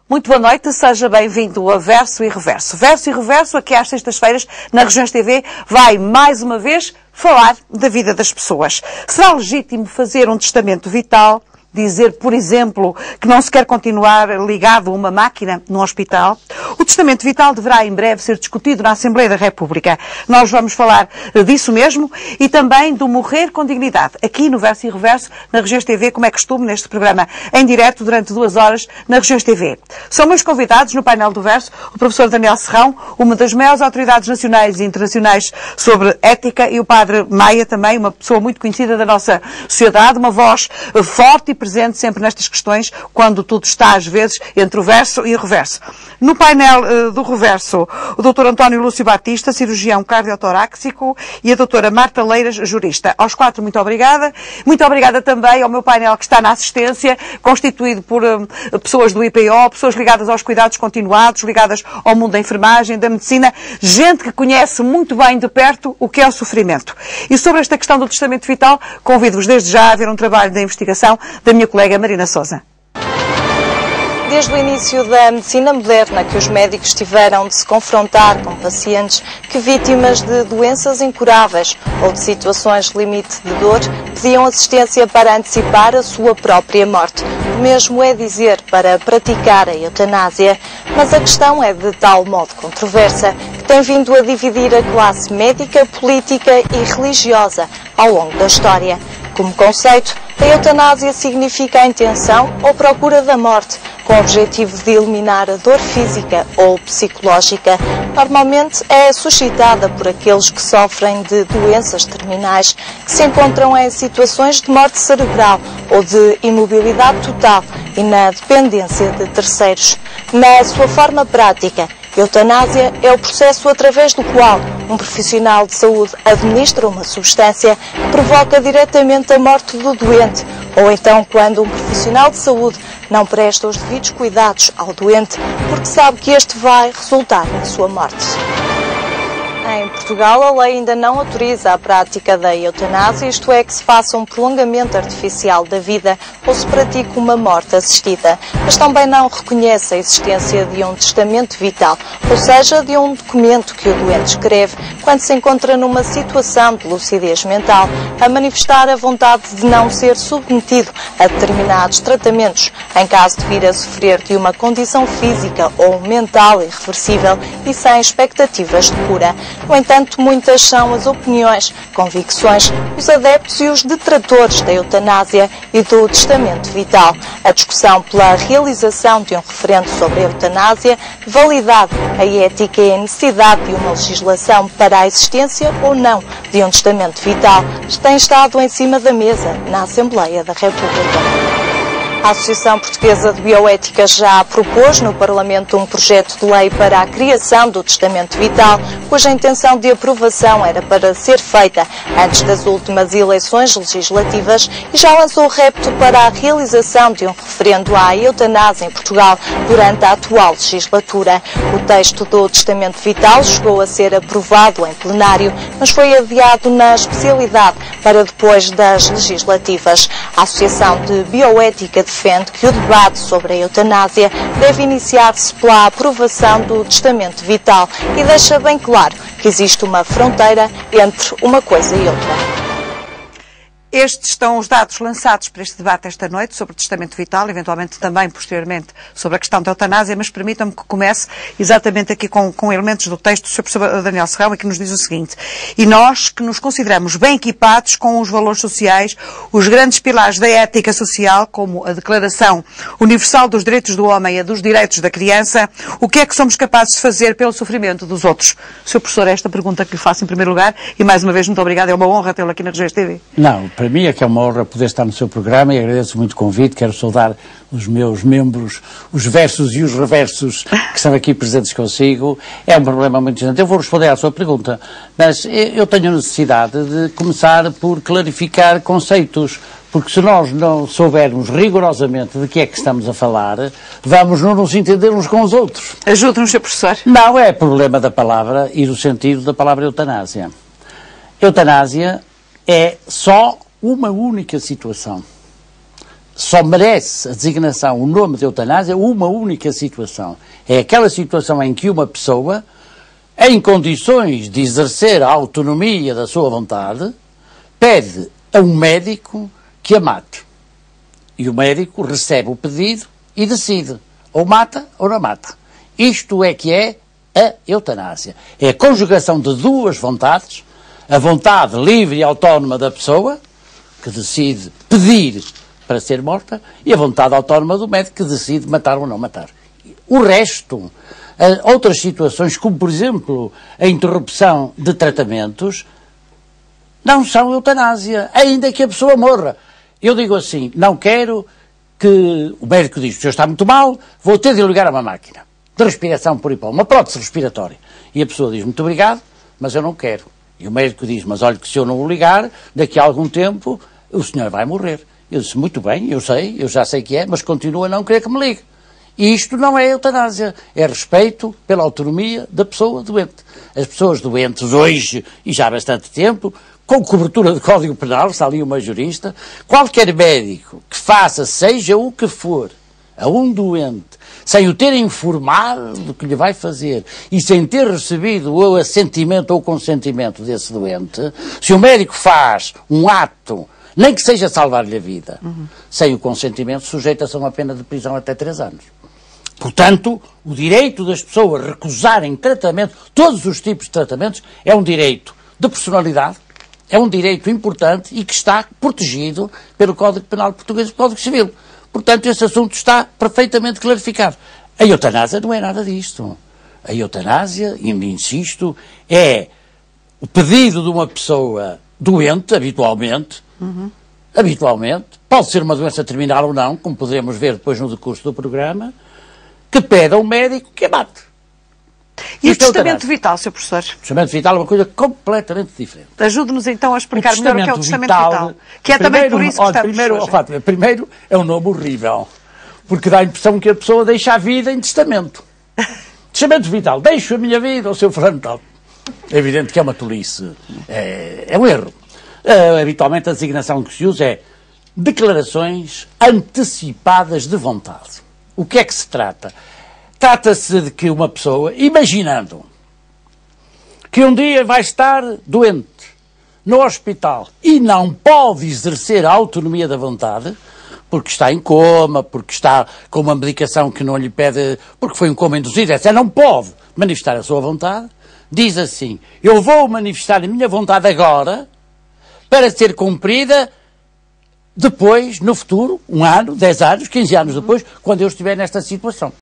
Muito boa noite, seja bem-vindo a Verso e Reverso. Verso e Reverso, aqui às sextas-feiras, na Regiões TV, vai mais uma vez falar da vida das pessoas. Será legítimo fazer um testamento vital? Dizer, por exemplo, que não se quer continuar ligado a uma máquina num hospital? O testamento vital deverá em breve ser discutido na Assembleia da República. Nós vamos falar disso mesmo e também do morrer com dignidade, aqui no Verso e Reverso, na Regiões TV, como é costume, neste programa em direto durante 2 horas na Regiões TV. São meus convidados no painel do Verso o professor Daniel Serrão, uma das maiores autoridades nacionais e internacionais sobre ética, e o padre Maia também, uma pessoa muito conhecida da nossa sociedade, uma voz forte e presente sempre nestas questões, quando tudo está, às vezes, entre o verso e o reverso. No painel do reverso, o Dr. António Lúcio Batista, cirurgião cardiotoráxico, e a doutora Marta Leiras, jurista. Aos 4, muito obrigada. Muito obrigada também ao meu painel que está na assistência, constituído por pessoas do IPO, pessoas ligadas aos cuidados continuados, ligadas ao mundo da enfermagem, da medicina, gente que conhece muito bem de perto o que é o sofrimento. E sobre esta questão do testamento vital, convido-vos desde já a ver um trabalho de investigação da minha colega Marina Sousa. Desde o início da medicina moderna que os médicos tiveram de se confrontar com pacientes que, vítimas de doenças incuráveis ou de situações limite de dor, pediam assistência para antecipar a sua própria morte. O mesmo é dizer para praticar a eutanásia, mas a questão é de tal modo controversa que tem vindo a dividir a classe médica, política e religiosa ao longo da história. Como conceito, a eutanásia significa a intenção ou procura da morte, com o objetivo de eliminar a dor física ou psicológica. Normalmente é suscitada por aqueles que sofrem de doenças terminais, que se encontram em situações de morte cerebral ou de imobilidade total e na dependência de terceiros. Na sua forma prática, eutanásia é o processo através do qual um profissional de saúde administra uma substância que provoca diretamente a morte do doente, ou então quando um profissional de saúde não presta os devidos cuidados ao doente porque sabe que este vai resultar na sua morte. Em Portugal, a lei ainda não autoriza a prática da eutanásia, isto é, que se faça um prolongamento artificial da vida ou se pratique uma morte assistida, mas também não reconhece a existência de um testamento vital, ou seja, de um documento que o doente escreve quando se encontra numa situação de lucidez mental, a manifestar a vontade de não ser submetido a determinados tratamentos, em caso de vir a sofrer de uma condição física ou mental irreversível e sem expectativas de cura. No entanto, muitas são as opiniões, convicções, os adeptos e os detratores da eutanásia e do testamento vital. A discussão pela realização de um referendo sobre a eutanásia, validade, a ética e a necessidade de uma legislação para a existência ou não de um testamento vital tem estado em cima da mesa na Assembleia da República. A Associação Portuguesa de Bioética já propôs no Parlamento um projeto de lei para a criação do testamento vital, cuja intenção de aprovação era para ser feita antes das últimas eleições legislativas e já lançou o repto para a realização de um referendo à eutanásia em Portugal durante a atual legislatura. O texto do testamento vital chegou a ser aprovado em plenário, mas foi adiado na especialidade para depois das legislativas. A Associação de Bioética defende que o debate sobre a eutanásia deve iniciar-se pela aprovação do testamento vital e deixa bem claro que existe uma fronteira entre uma coisa e outra. Estes estão os dados lançados para este debate esta noite sobre o testamento vital, eventualmente também posteriormente sobre a questão da eutanásia, mas permitam-me que comece exatamente aqui com elementos do texto do Sr. Professor Daniel Serrão, e que nos diz o seguinte: e nós que nos consideramos bem equipados com os valores sociais, os grandes pilares da ética social, como a Declaração Universal dos Direitos do Homem e a dos Direitos da Criança, o que é que somos capazes de fazer pelo sofrimento dos outros? Sr. Professor, esta pergunta que lhe faço em primeiro lugar, e mais uma vez muito obrigada, é uma honra tê-lo aqui na Regiões TV. Não, para mim é que é uma honra poder estar no seu programa e agradeço muito o convite. Quero saudar os meus membros, os versos e os reversos que estão aqui presentes consigo. É um problema muito interessante. Eu vou responder à sua pergunta, mas eu tenho necessidade de começar por clarificar conceitos, porque se nós não soubermos rigorosamente de que é que estamos a falar, vamos não nos entender uns com os outros. Ajude-nos, Sr. Professor. Não é problema da palavra e do sentido da palavra eutanásia. Eutanásia é só uma única situação só merece a designação, o nome de eutanásia, uma única situação. É aquela situação em que uma pessoa, em condições de exercer a autonomia da sua vontade, pede a um médico que a mate. E o médico recebe o pedido e decide, ou mata ou não mata. Isto é que é a eutanásia. É a conjugação de duas vontades, a vontade livre e autónoma da pessoa, que decide pedir para ser morta, e a vontade autónoma do médico, que decide matar ou não matar. O resto, outras situações, como por exemplo a interrupção de tratamentos, não são eutanásia, ainda que a pessoa morra. Eu digo assim, não quero que o médico diz, o senhor está muito mal, vou ter de ligar a uma máquina de respiração por hipótese, uma prótese respiratória. E a pessoa diz, muito obrigado, mas eu não quero. E o médico diz, mas olha que se eu não o ligar, daqui a algum tempo o senhor vai morrer. Eu disse, muito bem, eu sei, eu já sei que é, mas continua a não querer que me ligue. E isto não é eutanásia, é respeito pela autonomia da pessoa doente. As pessoas doentes hoje, e já há bastante tempo, com cobertura de Código Penal, está ali uma jurista, qualquer médico que faça, seja o que for, a um doente, sem o ter informado do que lhe vai fazer e sem ter recebido o assentimento ou o consentimento desse doente, se o médico faz um ato, nem que seja salvar-lhe a vida, sem o consentimento, sujeita-se a uma pena de prisão até 3 anos. Portanto, o direito das pessoas recusarem tratamento, todos os tipos de tratamentos, é um direito de personalidade, é um direito importante e que está protegido pelo Código Penal Português e pelo Código Civil. Portanto, esse assunto está perfeitamente clarificado. A eutanásia não é nada disto. A eutanásia, e insisto, é o pedido de uma pessoa doente, habitualmente, pode ser uma doença terminal ou não, como podemos ver depois no decurso do programa, que pede a um médico que a mate. E o testamento vital, Sr. Professor? O testamento vital é uma coisa completamente diferente. Ajude-nos então a explicar melhor o que é o testamento vital. Que é também por isso que estamos hoje. Primeiro, é um nome horrível, porque dá a impressão que a pessoa deixa a vida em testamento. Testamento vital, deixo a minha vida ao seu fulano tal. É evidente que é uma tolice, é um erro. Habitualmente a designação que se usa é declarações antecipadas de vontade. O que é que se trata? Trata-se de que uma pessoa, imaginando que um dia vai estar doente no hospital e não pode exercer a autonomia da vontade, porque está em coma, porque está com uma medicação que não lhe pede, porque foi um coma induzido, etc., não pode manifestar a sua vontade, diz assim, eu vou manifestar a minha vontade agora para ser cumprida depois, no futuro, 1 ano, 10 anos, 15 anos depois, quando eu estiver nesta situação.